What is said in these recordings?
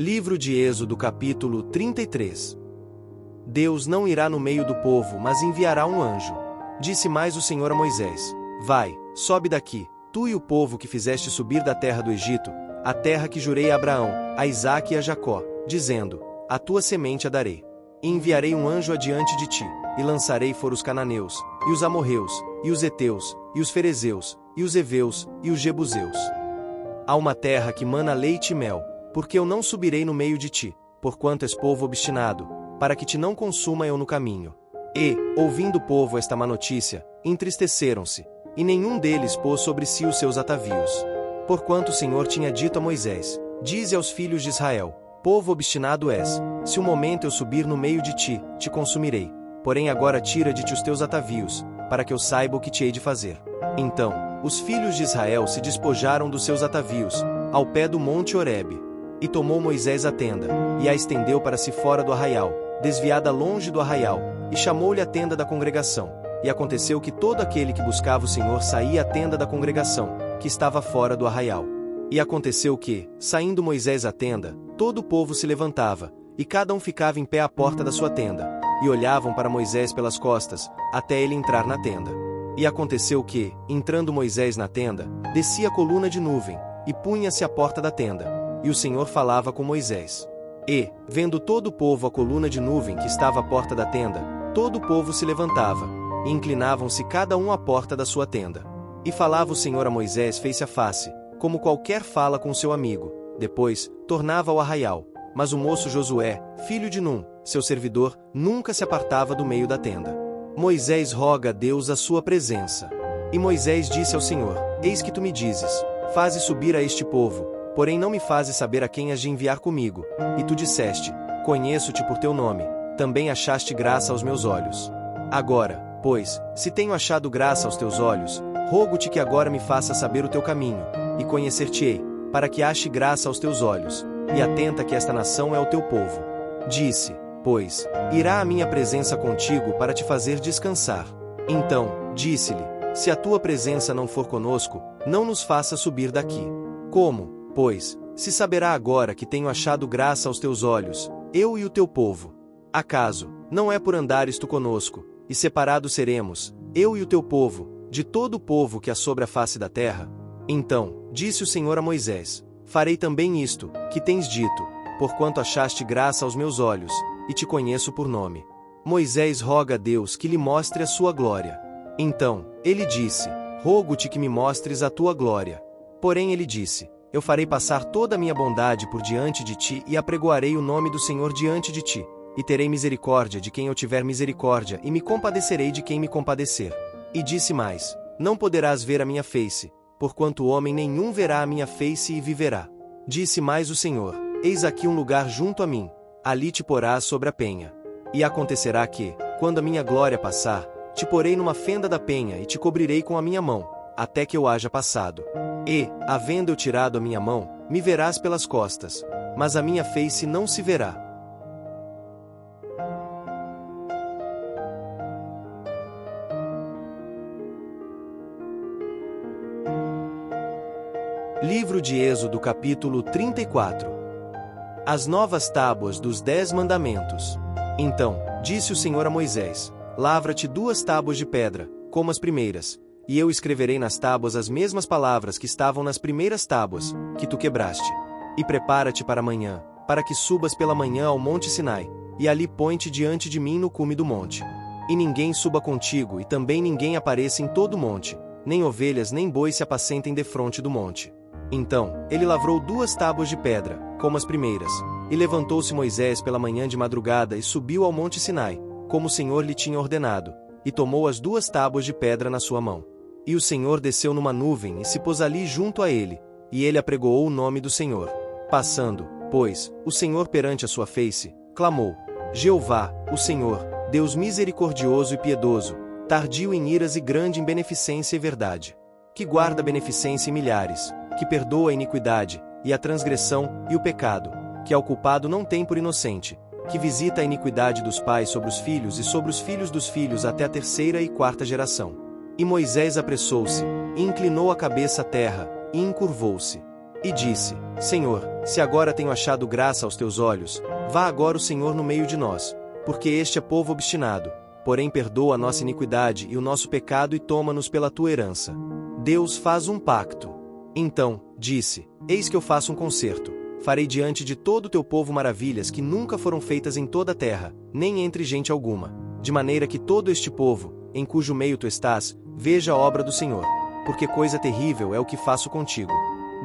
Livro de Êxodo capítulo 33. Deus não irá no meio do povo, mas enviará um anjo. Disse mais o Senhor a Moisés: Vai, sobe daqui, tu e o povo que fizeste subir da terra do Egito, a terra que jurei a Abraão, a Isaque e a Jacó, dizendo: A tua semente a darei. E enviarei um anjo adiante de ti, e lançarei fora os cananeus, e os amorreus, e os heteus, e os ferezeus, e os heveus, e os jebuseus. Há uma terra que mana leite e mel, porque eu não subirei no meio de ti, porquanto és povo obstinado, para que te não consuma eu no caminho. E, ouvindo o povo esta má notícia, entristeceram-se, e nenhum deles pôs sobre si os seus atavios. Porquanto o Senhor tinha dito a Moisés: Dize aos filhos de Israel: Povo obstinado és, se um momento eu subir no meio de ti, te consumirei. Porém agora tira de ti os teus atavios, para que eu saiba o que te hei de fazer. Então, os filhos de Israel se despojaram dos seus atavios, ao pé do monte Horebe. E tomou Moisés a tenda, e a estendeu para si fora do arraial, desviada longe do arraial, e chamou-lhe a tenda da congregação. E aconteceu que todo aquele que buscava o Senhor saía à tenda da congregação, que estava fora do arraial. E aconteceu que, saindo Moisés à tenda, todo o povo se levantava, e cada um ficava em pé à porta da sua tenda, e olhavam para Moisés pelas costas, até ele entrar na tenda. E aconteceu que, entrando Moisés na tenda, descia a coluna de nuvem, e punha-se à porta da tenda. E o Senhor falava com Moisés. E, vendo todo o povo a coluna de nuvem que estava à porta da tenda, todo o povo se levantava, e inclinavam-se cada um à porta da sua tenda. E falava o Senhor a Moisés face a face, como qualquer fala com seu amigo. Depois, tornava ao arraial, mas o moço Josué, filho de Num, seu servidor, nunca se apartava do meio da tenda. Moisés roga a Deus a sua presença. E Moisés disse ao Senhor: Eis que tu me dizes: Faze subir a este povo, porém não me fazes saber a quem has de enviar comigo. E tu disseste: Conheço-te por teu nome, também achaste graça aos meus olhos. Agora, pois, se tenho achado graça aos teus olhos, rogo-te que agora me faças saber o teu caminho, e conhecer-te-ei, para que ache graça aos teus olhos, e atenta que esta nação é o teu povo. Disse, pois, irá a minha presença contigo para te fazer descansar. Então, disse-lhe: Se a tua presença não for conosco, não nos faça subir daqui. Como, pois, se saberá agora que tenho achado graça aos teus olhos, eu e o teu povo? Acaso, não é por andares tu conosco, e separados seremos, eu e o teu povo, de todo o povo que há sobre a face da terra? Então, disse o Senhor a Moisés: Farei também isto, que tens dito, porquanto achaste graça aos meus olhos, e te conheço por nome. Moisés roga a Deus que lhe mostre a sua glória. Então, ele disse: Rogo-te que me mostres a tua glória. Porém ele disse: Eu farei passar toda a minha bondade por diante de ti e apregoarei o nome do Senhor diante de ti, e terei misericórdia de quem eu tiver misericórdia e me compadecerei de quem me compadecer. E disse mais: Não poderás ver a minha face, porquanto homem nenhum verá a minha face e viverá. Disse mais o Senhor: Eis aqui um lugar junto a mim, ali te porás sobre a penha. E acontecerá que, quando a minha glória passar, te porei numa fenda da penha e te cobrirei com a minha mão, até que eu haja passado. E, havendo eu tirado a minha mão, me verás pelas costas, mas a minha face não se verá. Livro de Êxodo capítulo 34. As novas tábuas dos 10 mandamentos. Então, disse o Senhor a Moisés: Lavra-te 2 tábuas de pedra, como as primeiras, e eu escreverei nas tábuas as mesmas palavras que estavam nas primeiras tábuas, que tu quebraste. E prepara-te para amanhã, para que subas pela manhã ao monte Sinai, e ali põe-te diante de mim no cume do monte. E ninguém suba contigo, e também ninguém apareça em todo o monte, nem ovelhas nem bois se apacentem defronte do monte. Então, ele lavrou 2 tábuas de pedra, como as primeiras, e levantou-se Moisés pela manhã de madrugada e subiu ao monte Sinai, como o Senhor lhe tinha ordenado, e tomou as 2 tábuas de pedra na sua mão. E o Senhor desceu numa nuvem e se pôs ali junto a ele, e ele apregoou o nome do Senhor. Passando, pois, o Senhor perante a sua face, clamou: Jeová, o Senhor, Deus misericordioso e piedoso, tardio em iras e grande em beneficência e verdade, que guarda a beneficência em milhares, que perdoa a iniquidade, e a transgressão, e o pecado, que ao culpado não tem por inocente, que visita a iniquidade dos pais sobre os filhos e sobre os filhos dos filhos até a 3ª e 4ª geração. E Moisés apressou-se, e inclinou a cabeça à terra, e encurvou-se. E disse: Senhor, se agora tenho achado graça aos teus olhos, vá agora o Senhor no meio de nós, porque este é povo obstinado, porém perdoa a nossa iniquidade e o nosso pecado e toma-nos pela tua herança. Deus faz um pacto. Então, disse: Eis que eu faço um concerto. Farei diante de todo o teu povo maravilhas que nunca foram feitas em toda a terra, nem entre gente alguma, de maneira que todo este povo, em cujo meio tu estás, veja a obra do Senhor, porque coisa terrível é o que faço contigo.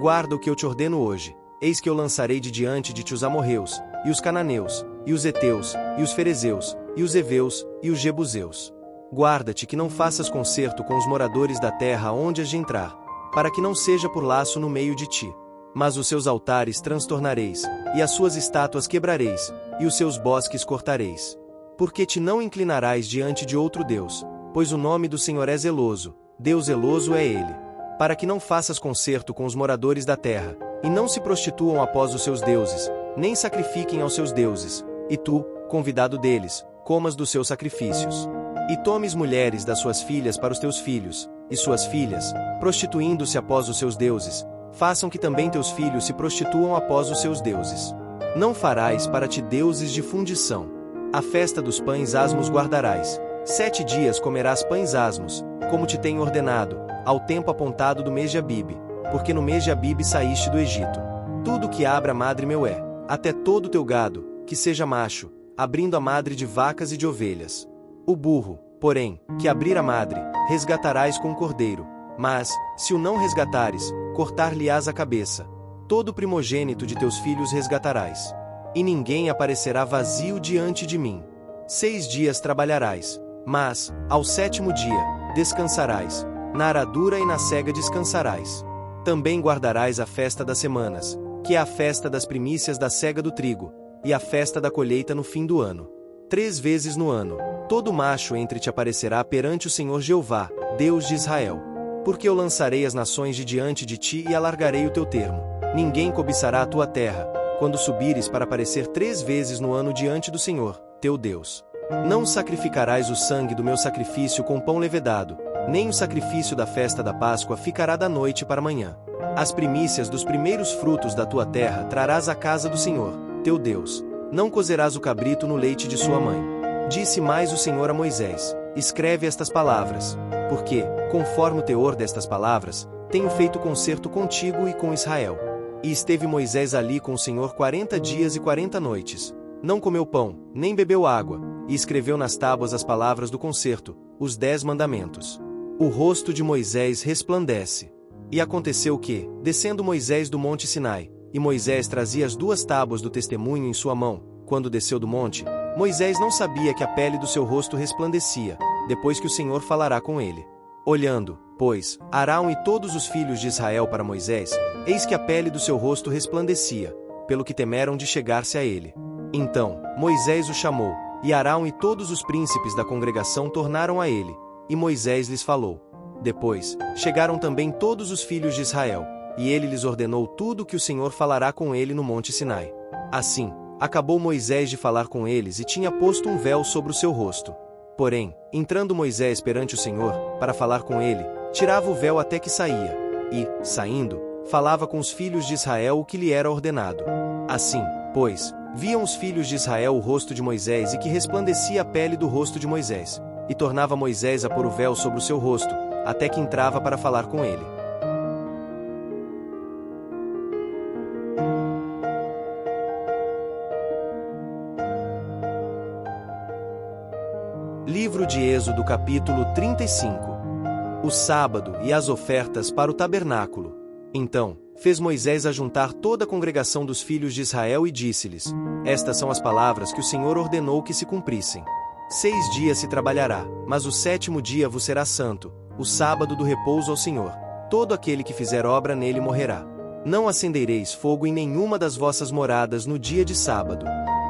Guarda o que eu te ordeno hoje. Eis que eu lançarei de diante de ti os amorreus, e os cananeus, e os heteus, e os ferezeus, e os heveus, e os jebuseus. Guarda-te que não faças concerto com os moradores da terra onde has de entrar, para que não seja por laço no meio de ti. Mas os seus altares transtornareis, e as suas estátuas quebrareis, e os seus bosques cortareis. Porque te não inclinarás diante de outro Deus, pois o nome do Senhor é zeloso, Deus zeloso é Ele. Para que não faças concerto com os moradores da terra, e não se prostituam após os seus deuses, nem sacrifiquem aos seus deuses, e tu, convidado deles, comas dos seus sacrifícios. E tomes mulheres das suas filhas para os teus filhos, e suas filhas, prostituindo-se após os seus deuses, façam que também teus filhos se prostituam após os seus deuses. Não farás para ti deuses de fundição. A festa dos pães asmos guardarás. 7 dias comerás pães asmos, como te tenho ordenado, ao tempo apontado do mês de Abibe, porque no mês de Abibe saíste do Egito. Tudo que abra madre meu é, até todo o teu gado, que seja macho, abrindo a madre de vacas e de ovelhas. O burro, porém, que abrir a madre, resgatarás com o cordeiro, mas, se o não resgatares, cortar-lhe-ás a cabeça. Todo primogênito de teus filhos resgatarás. E ninguém aparecerá vazio diante de mim. 6 dias trabalharás, mas, ao 7º dia, descansarás, na aradura e na cega descansarás. Também guardarás a festa das semanas, que é a festa das primícias da cega do trigo, e a festa da colheita no fim do ano. 3 vezes no ano, todo macho entre te aparecerá perante o Senhor Jeová, Deus de Israel. Porque eu lançarei as nações de diante de ti e alargarei o teu termo. Ninguém cobiçará a tua terra, quando subires para aparecer 3 vezes no ano diante do Senhor, teu Deus. Não sacrificarás o sangue do meu sacrifício com pão levedado, nem o sacrifício da festa da Páscoa ficará da noite para a manhã. As primícias dos primeiros frutos da tua terra trarás à casa do Senhor, teu Deus. Não cozerás o cabrito no leite de sua mãe. Disse mais o Senhor a Moisés: Escreve estas palavras, porque, conforme o teor destas palavras, tenho feito concerto contigo e com Israel. E esteve Moisés ali com o Senhor 40 dias e 40 noites. Não comeu pão, nem bebeu água, e escreveu nas tábuas as palavras do concerto, os 10 mandamentos. O rosto de Moisés resplandece. E aconteceu que, descendo Moisés do monte Sinai, e Moisés trazia as 2 tábuas do testemunho em sua mão, quando desceu do monte, Moisés não sabia que a pele do seu rosto resplandecia, depois que o Senhor falará com ele. Olhando, pois, Arão e todos os filhos de Israel para Moisés, eis que a pele do seu rosto resplandecia, pelo que temeram de chegar-se a ele. Então, Moisés o chamou, e Arão e todos os príncipes da congregação tornaram a ele, e Moisés lhes falou. Depois, chegaram também todos os filhos de Israel, e ele lhes ordenou tudo o que o Senhor falará com ele no monte Sinai. Assim, acabou Moisés de falar com eles e tinha posto um véu sobre o seu rosto. Porém, entrando Moisés perante o Senhor, para falar com ele, tirava o véu até que saía, e, saindo, falava com os filhos de Israel o que lhe era ordenado. Assim, pois, viam os filhos de Israel o rosto de Moisés e que resplandecia a pele do rosto de Moisés, e tornava Moisés a pôr o véu sobre o seu rosto, até que entrava para falar com ele. Livro de Êxodo capítulo 35. O sábado e as ofertas para o tabernáculo. Então, fez Moisés ajuntar toda a congregação dos filhos de Israel e disse-lhes: Estas são as palavras que o Senhor ordenou que se cumprissem. 6 dias se trabalhará, mas o 7º dia vos será santo, o sábado do repouso ao Senhor. Todo aquele que fizer obra nele morrerá. Não acendereis fogo em nenhuma das vossas moradas no dia de sábado.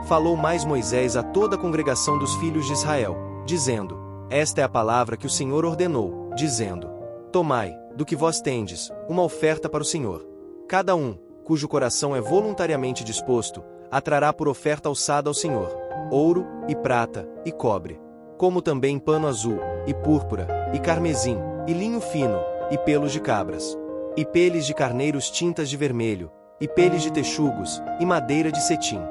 Falou mais Moisés a toda a congregação dos filhos de Israel, dizendo: Esta é a palavra que o Senhor ordenou, dizendo: Tomai, do que vós tendes, uma oferta para o Senhor. Cada um, cujo coração é voluntariamente disposto, a trará por oferta alçada ao Senhor, ouro, e prata, e cobre. Como também pano azul, e púrpura, e carmesim, e linho fino, e pelos de cabras. e peles de carneiros tintas de vermelho, e peles de texugos, e madeira de cetim,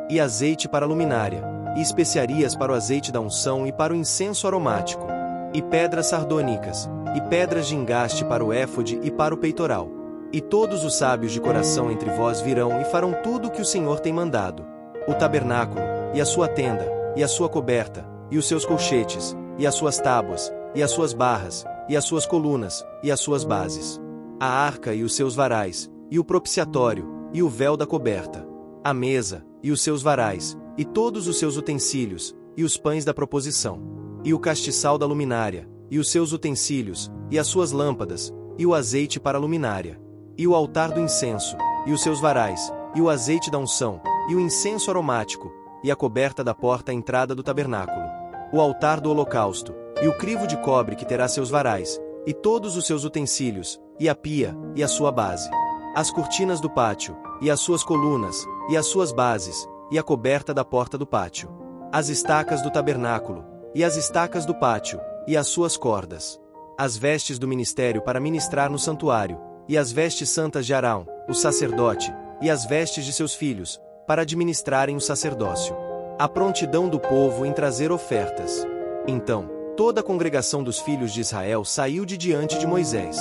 e azeite para a luminária, e especiarias para o azeite da unção e para o incenso aromático, e pedras sardônicas, e pedras de engaste para o éfode e para o peitoral. E todos os sábios de coração entre vós virão e farão tudo o que o Senhor tem mandado: o tabernáculo, e a sua tenda, e a sua coberta, e os seus colchetes, e as suas tábuas, e as suas barras, e as suas colunas, e as suas bases, a arca e os seus varais, e o propiciatório, e o véu da coberta, a mesa, e os seus varais, e todos os seus utensílios, e os pães da proposição, e o castiçal da luminária, e os seus utensílios, e as suas lâmpadas, e o azeite para a luminária, e o altar do incenso, e os seus varais, e o azeite da unção, e o incenso aromático, e a coberta da porta à entrada do tabernáculo, o altar do holocausto, e o crivo de cobre que terá seus varais, e todos os seus utensílios, e a pia, e a sua base, as cortinas do pátio, e as suas colunas, e as suas bases, e a coberta da porta do pátio, as estacas do tabernáculo, e as estacas do pátio, e as suas cordas, as vestes do ministério para ministrar no santuário, e as vestes santas de Arão, o sacerdote, e as vestes de seus filhos, para administrarem o sacerdócio, a prontidão do povo em trazer ofertas. Então, toda a congregação dos filhos de Israel saiu de diante de Moisés.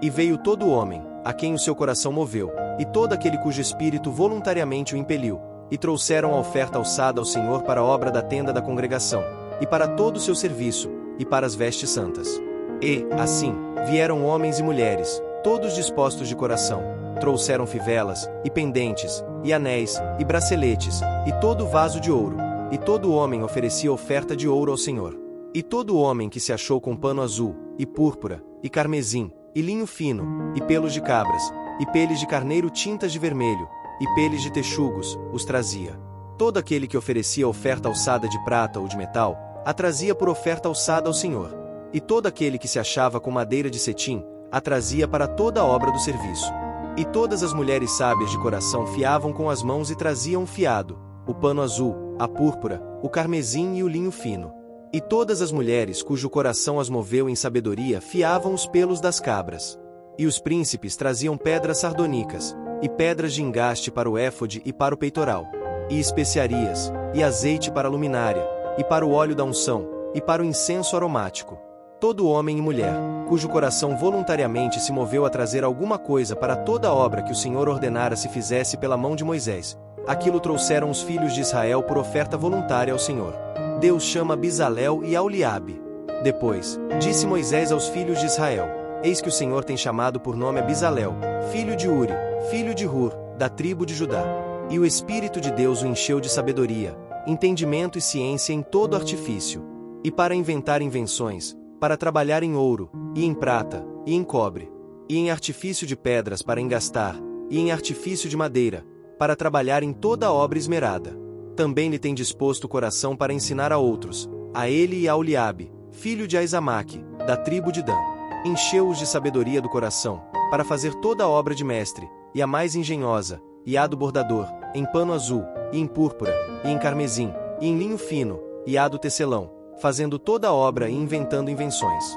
E veio todo homem, a quem o seu coração moveu, e todo aquele cujo espírito voluntariamente o impeliu, e trouxeram a oferta alçada ao Senhor para a obra da tenda da congregação, e para todo o seu serviço, e para as vestes santas. E, assim, vieram homens e mulheres, todos dispostos de coração, trouxeram fivelas, e pendentes, e anéis, e braceletes, e todo vaso de ouro, e todo homem oferecia oferta de ouro ao Senhor. E todo homem que se achou com pano azul, e púrpura, e carmesim, e linho fino, e pelos de cabras, e peles de carneiro tintas de vermelho, e peles de texugos, os trazia. Todo aquele que oferecia oferta alçada de prata ou de metal, a trazia por oferta alçada ao Senhor. E todo aquele que se achava com madeira de cetim, a trazia para toda a obra do serviço. E todas as mulheres sábias de coração fiavam com as mãos e traziam o fiado, o pano azul, a púrpura, o carmesim e o linho fino. E todas as mulheres cujo coração as moveu em sabedoria fiavam os pelos das cabras. E os príncipes traziam pedras sardonicas, e pedras de engaste para o éfode e para o peitoral, e especiarias, e azeite para a luminária, e para o óleo da unção, e para o incenso aromático. Todo homem e mulher, cujo coração voluntariamente se moveu a trazer alguma coisa para toda a obra que o Senhor ordenara se fizesse pela mão de Moisés, aquilo trouxeram os filhos de Israel por oferta voluntária ao Senhor. Deus chama Bezalel e Aholiabe. Depois, disse Moisés aos filhos de Israel: Eis que o Senhor tem chamado por nome a Bezalel, filho de Uri, filho de Hur, da tribo de Judá. E o Espírito de Deus o encheu de sabedoria, entendimento e ciência em todo artifício, e para inventar invenções, para trabalhar em ouro, e em prata, e em cobre, e em artifício de pedras para engastar, e em artifício de madeira, para trabalhar em toda a obra esmerada. Também lhe tem disposto o coração para ensinar a outros, a ele e a Aholiabe, filho de Aizamaque, da tribo de Dan. Encheu-os de sabedoria do coração, para fazer toda a obra de mestre, e a mais engenhosa, e a do bordador, em pano azul, e em púrpura, e em carmesim, e em linho fino, e a do tecelão, fazendo toda a obra e inventando invenções.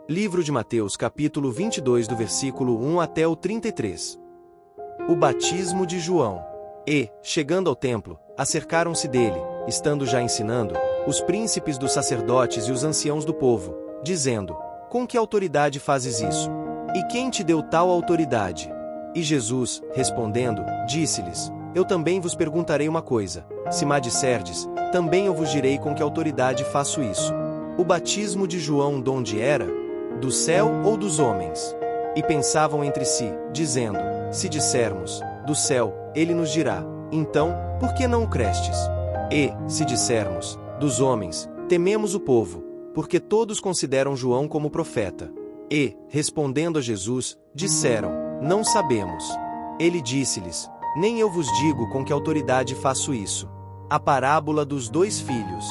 Livro de Mateus capítulo 22 do versículo 1 até o 33. O batismo de João. E, chegando ao templo, acercaram-se dele, estando já ensinando, os príncipes dos sacerdotes e os anciãos do povo, dizendo: Com que autoridade fazes isso? E quem te deu tal autoridade? E Jesus, respondendo, disse-lhes: Eu também vos perguntarei uma coisa. Se me disserdes, também eu vos direi com que autoridade faço isso. O batismo de João donde era? Do céu ou dos homens? E pensavam entre si, dizendo: Se dissermos, do céu, ele nos dirá: Então, por que não o crestes? E, se dissermos, dos homens, tememos o povo, porque todos consideram João como profeta. E, respondendo a Jesus, disseram: Não sabemos. Ele disse-lhes: Nem eu vos digo com que autoridade faço isso. A parábola dos 2 filhos.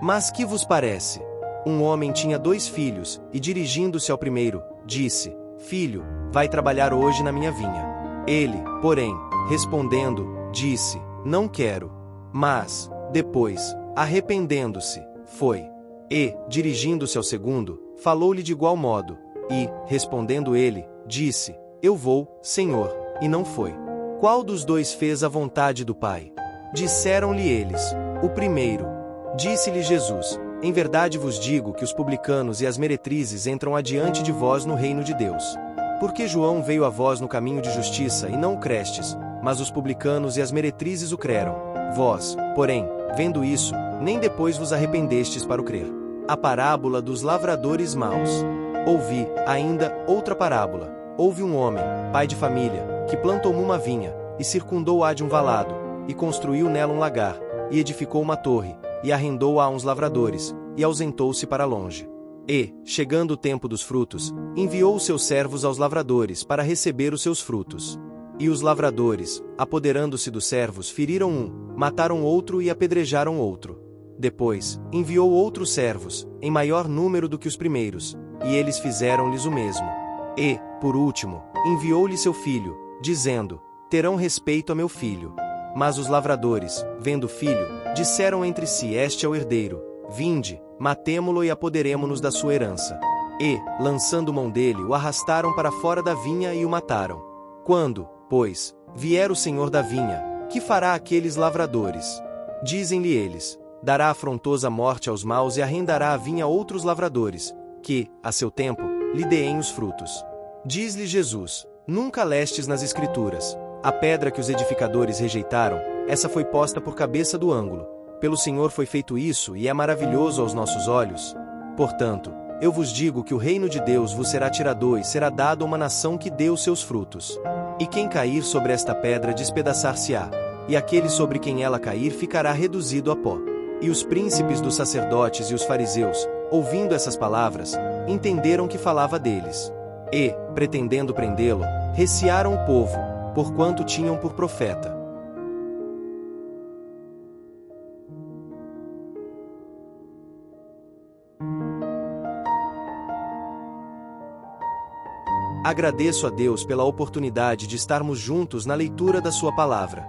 Mas que vos parece? Um homem tinha 2 filhos, e dirigindo-se ao primeiro, disse: Filho, vai trabalhar hoje na minha vinha. Ele, porém, respondendo, disse: Não quero. Mas, depois, arrependendo-se, foi. E, dirigindo-se ao segundo, falou-lhe de igual modo. E, respondendo ele, disse: Eu vou, Senhor, e não foi. Qual dos dois fez a vontade do Pai? Disseram-lhe eles: O primeiro. Disse-lhe Jesus: Em verdade vos digo que os publicanos e as meretrizes entram adiante de vós no reino de Deus. Porque João veio a vós no caminho de justiça e não o crestes, mas os publicanos e as meretrizes o creram. Vós, porém, vendo isso, nem depois vos arrependestes para o crer. A parábola dos lavradores maus. Ouvi, ainda, outra parábola. Houve um homem, pai de família, que plantou uma vinha, e circundou-a de um valado, e construiu nela um lagar, e edificou uma torre, e arrendou-a a uns lavradores, e ausentou-se para longe. E, chegando o tempo dos frutos, enviou os seus servos aos lavradores para receber os seus frutos. E os lavradores, apoderando-se dos servos, feriram um, mataram outro e apedrejaram outro. Depois, enviou outros servos, em maior número do que os primeiros, e eles fizeram-lhes o mesmo. E, por último, enviou-lhe seu filho, dizendo: Terão respeito a meu filho. Mas os lavradores, vendo o filho, disseram entre si: Este é o herdeiro, vinde, matemo-lo e apoderemo-nos da sua herança. E, lançando mão dele, o arrastaram para fora da vinha e o mataram. Quando, pois, vier o senhor da vinha, que fará aqueles lavradores? Dizem-lhe eles: Dará afrontosa morte aos maus e arrendará a vinha a outros lavradores, que, a seu tempo, lhe deem os frutos. Diz-lhe Jesus: Nunca lestes nas Escrituras: A pedra que os edificadores rejeitaram, essa foi posta por cabeça do ângulo. Pelo Senhor foi feito isso, e é maravilhoso aos nossos olhos. Portanto, eu vos digo que o reino de Deus vos será tirado e será dado a uma nação que dê os seus frutos. E quem cair sobre esta pedra despedaçar-se-á, e aquele sobre quem ela cair ficará reduzido a pó. E os príncipes dos sacerdotes e os fariseus, ouvindo essas palavras, entenderam que falava deles. E, pretendendo prendê-lo, recearam o povo, porquanto tinham por profeta. Agradeço a Deus pela oportunidade de estarmos juntos na leitura da sua palavra.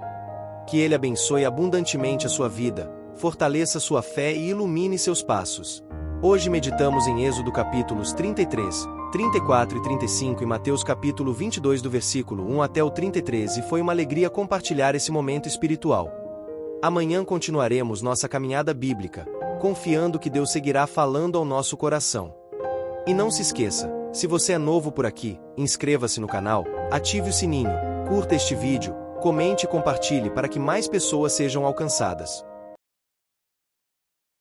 Que Ele abençoe abundantemente a sua vida, fortaleça sua fé e ilumine seus passos. Hoje meditamos em Êxodo capítulos 33, 34 e 35 e Mateus capítulo 22 do versículo 1 até o 33 e foi uma alegria compartilhar esse momento espiritual. Amanhã continuaremos nossa caminhada bíblica, confiando que Deus seguirá falando ao nosso coração. E não se esqueça, se você é novo por aqui, inscreva-se no canal, ative o sininho, curta este vídeo, comente e compartilhe para que mais pessoas sejam alcançadas.